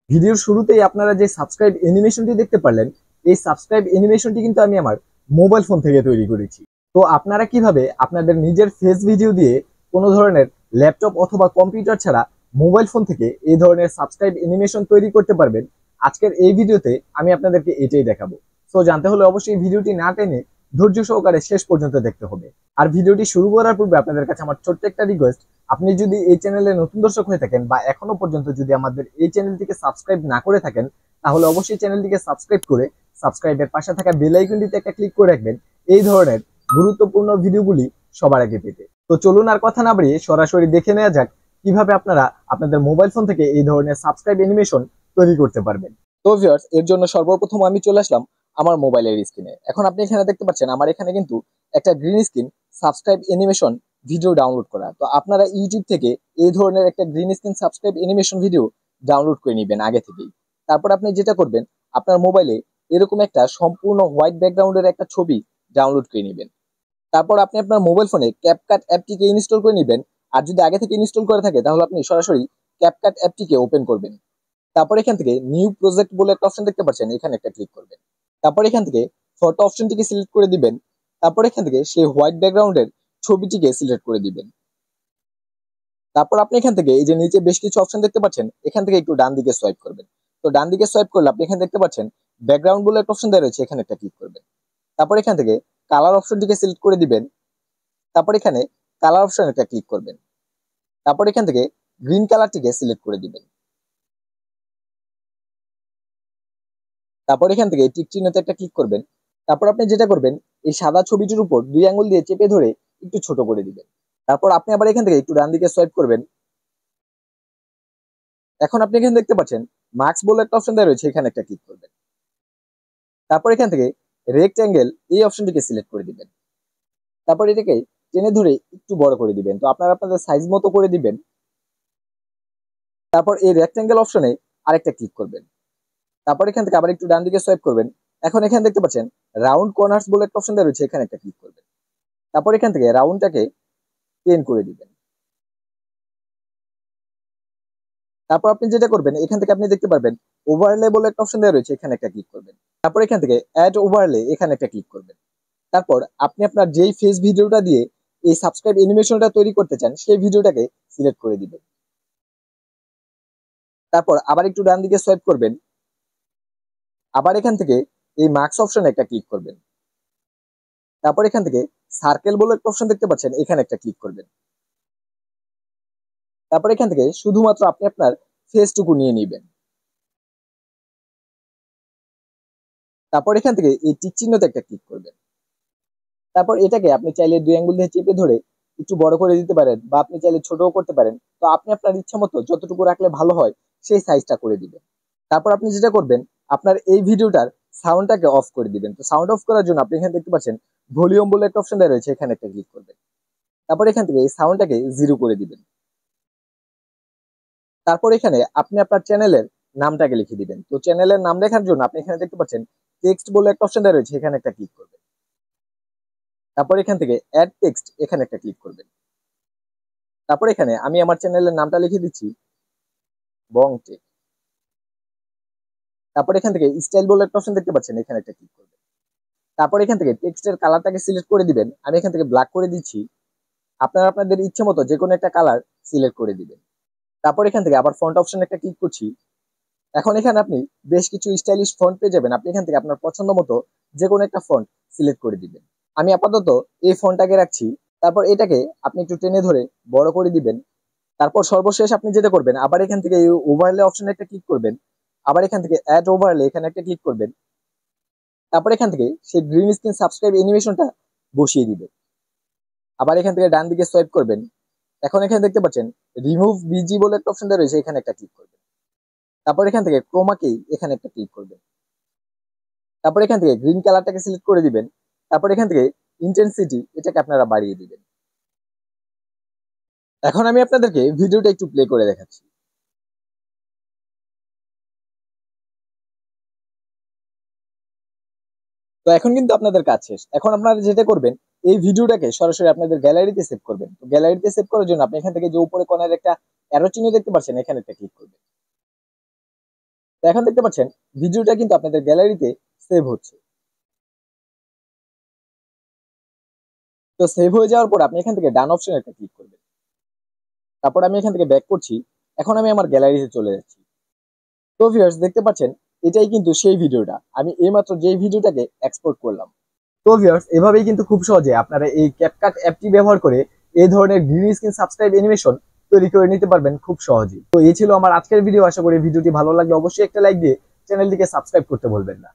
ভিডিওর শুরুতেই আপনারা যে সাবস্ক্রাইব অ্যানিমেশনটি দেখতে পারলেন, এই সাবস্ক্রাইব অ্যানিমেশনটি কিন্তু আমি আমার মোবাইল ফোন থেকে তৈরি করেছি। তো আপনারা কিভাবে আপনাদের নিজের ফেস ভিডিও দিয়ে কোনো ধরনের ল্যাপটপ অথবা কম্পিউটার ছাড়া মোবাইল ফোন থেকে এই ধরনের সাবস্ক্রাইব অ্যানিমেশন তৈরি করতে পারবেন, আজকের এই ভিডিওতে আমি আপনাদেরকে এটাই দেখাবো। সো জানতে হলে অবশ্যই ভিডিওটি না টেনে ধৈর্য সহকারে শেষ পর্যন্ত দেখতে হবে। আর ভিডিওটি শুরু করার পূর্বে আপনাদের কাছে আমার ছোট্ট একটা রিকোয়েস্ট, আপনি যদি এই চ্যানেলে নতুন দর্শক হয়ে থাকেন বা এখনো পর্যন্ত যদি আমাদের এই চ্যানেলটিকে সাবস্ক্রাইব না করে থাকেন, তাহলে অবশ্যই চ্যানেলটিকে সাবস্ক্রাইব করে সাবস্ক্রাইবের পাশে থাকা বেল আইকনটিতে একটা ক্লিক করে রাখবেন এই ধরনের গুরুত্বপূর্ণ ভিডিওগুলি সবার আগে পেতে। তো চলুন আর কথা না বাড়িয়ে সরাসরি দেখে নেওয়া যাক কিভাবে আপনারা আপনাদের মোবাইল ফোন থেকে এই ধরনের সাবস্ক্রাইব অ্যানিমেশন তৈরি করতে পারবেন। তো ভিউয়ার্স, এর জন্য সর্বপ্রথম আমি চলে আসলাম আমার মোবাইলের স্ক্রিনে। এখন আপনি এখানে দেখতে পাচ্ছেন আমার এখানে কিন্তু একটা green screen subscribe animation video download করা। তো আপনারা ইউটিউব থেকে এই ধরনের একটা green screen subscribe animation video download করে নেবেন আগে থেকেই। তারপর আপনি যেটা করবেন, আপনার মোবাইলে এরকম একটা সম্পূর্ণ হোয়াইট ব্যাকগ্রাউন্ডের একটা ছবি ডাউনলোড করে নেবেন। তারপর আপনি আপনার মোবাইল ফোনে ক্যাপকাট অ্যাপটিকে ইনস্টল করে নেবেন। আর যদি আগে থেকে ইনস্টল করে থাকে তাহলে আপনি সরাসরি ক্যাপকাট অ্যাপটিকে ওপেন করবেন। তারপর এখান থেকে নিউ প্রজেক্ট বলে একটা অপশন দেখতে পাচ্ছেন, এখানে একটা ক্লিক করবেন। তারপর এখান থেকে ফটো অপশনটিকে সিলেক্ট করে দিবেন। তারপর এখান থেকে সেই হোয়াইট ব্যাকগ্রাউন্ডের ছবিটিকে সিলেক্ট করে দিবেন। তারপর আপনি এখান থেকে এই যে নিচে বেশ কিছু অপশন দেখতে পাচ্ছেন, এখান থেকে একটু ডান দিকে সোয়াইপ করবেন। তো ডান দিকে সোয়াইপ করলে আপনি এখানে দেখতে পাচ্ছেন ব্যাকগ্রাউন্ড বলে একটা অপশন দেওয়া রয়েছে, এখানে একটা ক্লিক করবেন। তারপর এখান থেকে কালার অপশনটিকে সিলেক্ট করে দিবেন। তারপর এখানে কালার অপশন একটা ক্লিক করবেন। তারপর এখান থেকে গ্রিন কালারটিকে সিলেক্ট করে দিবেন। তারপর এখান থেকে টিক চিহ্নতে একটা ক্লিক করবেন। তারপর আপনি যেটা করবেন, এই সাদা ছবিটির উপর দুই আঙ্গুল দিয়ে চেপে ধরে একটু ছোট করে দিবেন। তারপর আপনি আবার এখান থেকে একটু ডান দিকে সোয়াইপ করবেন। এখন আপনি এখানে দেখতে পাচ্ছেন মার্কস বলে একটা অপশন দেওয়া রয়েছে, এখানে একটা ক্লিক করবেন। তারপর এখান থেকে রেক্ট এই অপশনটিকে সিলেক্ট করে দিবেন। তারপর এটাকে টেনে ধরে একটু বড় করে দিবেন। তো আপনারা আপনাদের সাইজ মতো করে দিবেন। তারপর এই রেক্ট অপশনে আরেকটা ক্লিক করবেন। তারপর এখান থেকে আবার একটু ডান দিকে সোয়াইপ করবেন। এখন এখানে দেখতে পাচ্ছেন রাউন্ড কর্নার্স বলে একটা অপশন দেওয়া রয়েছে, এখানে একটা ক্লিক করবেন। তারপর এখান থেকে রাউন্ডটাকে 10 করে দিবেন। তারপর আপনি যেটা করবেন, এখান থেকে আপনি দেখতে পারবেন ওভারলে বলে একটা অপশন দেওয়া রয়েছে, এখানে একটা ক্লিক করবেন। তারপর এখান থেকে অ্যাড ওভারলে, এখানে একটা ক্লিক করবেন। তারপর আপনি আপনার যেই ফেস ভিডিওটা দিয়ে এই সাবস্ক্রাইব অ্যানিমেশনটা তৈরি করতে চান সেই ভিডিওটাকে সিলেক্ট করে দিবেন। তারপর আবার একটু ডান দিকে সোয়াইপ করবেন। আবার এখান থেকে এই মার্কস অপশনে একটা ক্লিক করবেন। তারপর এখান থেকে সার্কেল বলে একটা অপশন দেখতে পাচ্ছেন, এখানে একটা ক্লিক করবেন। তারপর এখান থেকে শুধুমাত্র আপনি আপনার ফেসটুকু নিয়ে নিবেন। তারপর এখান থেকে এই টিক চিহ্নতে একটা ক্লিক করবেন। তারপর এটাকে আপনি চাইলে দুই আঙ্গুল দিয়ে চেপে ধরে একটু বড় করে দিতে পারেন বা আপনি চাইলে ছোটও করতে পারেন। তো আপনি আপনার ইচ্ছা মতো যতটুকু রাখলে ভালো হয় সেই সাইজটা করে দিবেন। তারপর আপনি যেটা করবেন, আপনার এই ভিডিওটার সাউন্ডটাকে অফ করে দিবেন। তো সাউন্ড অফ করার জন্য আপনি এখানে দেখতে পাচ্ছেন ভলিউম বলে একটা অপশন দেওয়া রয়েছে, এখানে একটা ক্লিক করবেন। তারপর এখান থেকে এই সাউন্ডটাকে 0 করে দিবেন। তারপর এখানে আপনি আপনার চ্যানেলের নামটাকে লিখে দিবেন। তো চ্যানেলের নাম লেখার জন্য আপনি এখানে দেখতে পাচ্ছেন টেক্সট বলে একটা অপশন দেওয়া রয়েছে, এখানে একটা ক্লিক করবেন। তারপর এখান থেকে অ্যাড টেক্সট, এখানে একটা ক্লিক করবেন। তারপর এখানে আমি আমার চ্যানেলের নামটা লিখে দিচ্ছি বংটেক। তারপর এখান থেকে স্টাইল বলে একটা অপশন দেখতে পাচ্ছেন, এখানে একটা ক্লিক করবেন। তারপর এখান থেকে টেক্সটের কালারটাকে সিলেক্ট করে দিবেন। আমি এখান থেকে ব্ল্যাক করে দিচ্ছি। আপনারা আপনাদের ইচ্ছে মতো যে কোনো একটা কালার সিলেক্ট করে দিবেন। তারপর এখান থেকে আবার ফন্ট অপশন একটা ক্লিক করছি। এখন এখানে আপনি বেশ কিছু স্টাইলিশ ফন্ট পেয়ে যাবেন। আপনি এখান থেকে আপনার পছন্দ মতো যে কোনো একটা ফন্ট সিলেক্ট করে দিবেন। আমি আপাতত এই ফন্টটাকে রাখছি। তারপর এটাকে আপনি একটু টেনে ধরে বড় করে দিবেন। তারপর সর্বশেষ আপনি যেটা করবেন, আবার এখান থেকে ওভারলে অপশনে একটা ক্লিক করবেন। আবার এখান থেকে অ্যাড ওভারলে, এখানে একটা ক্লিক করবেন। তারপর এখান থেকে সেই গ্রিন স্ক্রিন সাবস্ক্রাইব অ্যানিমেশনটা বসিয়ে দিবেন। আবার এখান থেকে ডান দিকে সোয়াইপ করবেন। এখন এখানে দেখতে পাচ্ছেন রিমুভ বিজি বলে একটা অপশন রয়েছে, এখানে একটা ক্লিক করবেন। তারপর এখান থেকে ক্রোমাকে, এখানে একটা ক্লিক করবেন। তারপর এখান থেকে গ্রিন কালারটাকে সিলেক্ট করে দিবেন। তারপর এখান থেকে ইন্টেন্সিটি, এটাকে আপনারা বাড়িয়ে দিবেন। এখন আমি আপনাদেরকে ভিডিওটা একটু প্লে করে দেখাচ্ছি। তো এখন কিন্তু আপনাদের কাজ শেষ। এখন আপনারা যেটা করবেন, এই ভিডিওটাকে সরাসরি আপনাদের গ্যালারিতে সেভ করবেন। তো গ্যালারিতে সেভ করার জন্য আপনি এখান থেকে যে উপরে কোণার একটা অ্যারো চিহ্ন দেখতে পাচ্ছেন, এখানে একটা ক্লিক করবেন। তো এখন দেখতে পাচ্ছেন ভিডিওটা কিন্তু আপনাদের গ্যালারিতে সেভ হচ্ছে। তো সেভ হয়ে যাওয়ার পর আপনি এখান থেকে ডান অপশনে একটা ক্লিক করবেন। তারপর আমি এখান থেকে ব্যাক করছি। এখন আমি আমার গ্যালারিতে চলে যাচ্ছি। তো ভিউয়ার্স দেখতে পাচ্ছেন এটাই কিন্তু সেই ভিডিওটা, আমি এইমাত্র যেই ভিডিওটাকে এক্সপোর্ট করলাম। তো ভিউয়ার্স এভাবেই কিন্তু খুব সহজে আপনারা এই ক্যাপকাট অ্যাপটি ব্যবহার করে এই ধরনের গ্রিন স্ক্রিন সাবস্ক্রাইব অ্যানিমেশন তৈরি করে নিতে পারবেন খুব সহজেই। তো এই ছিল আমার আজকের ভিডিও। আশা করি ভিডিওটি ভালো লাগলে অবশ্যই একটা লাইক দিয়ে চ্যানেলটিকে সাবস্ক্রাইব করতে ভুলবেন না।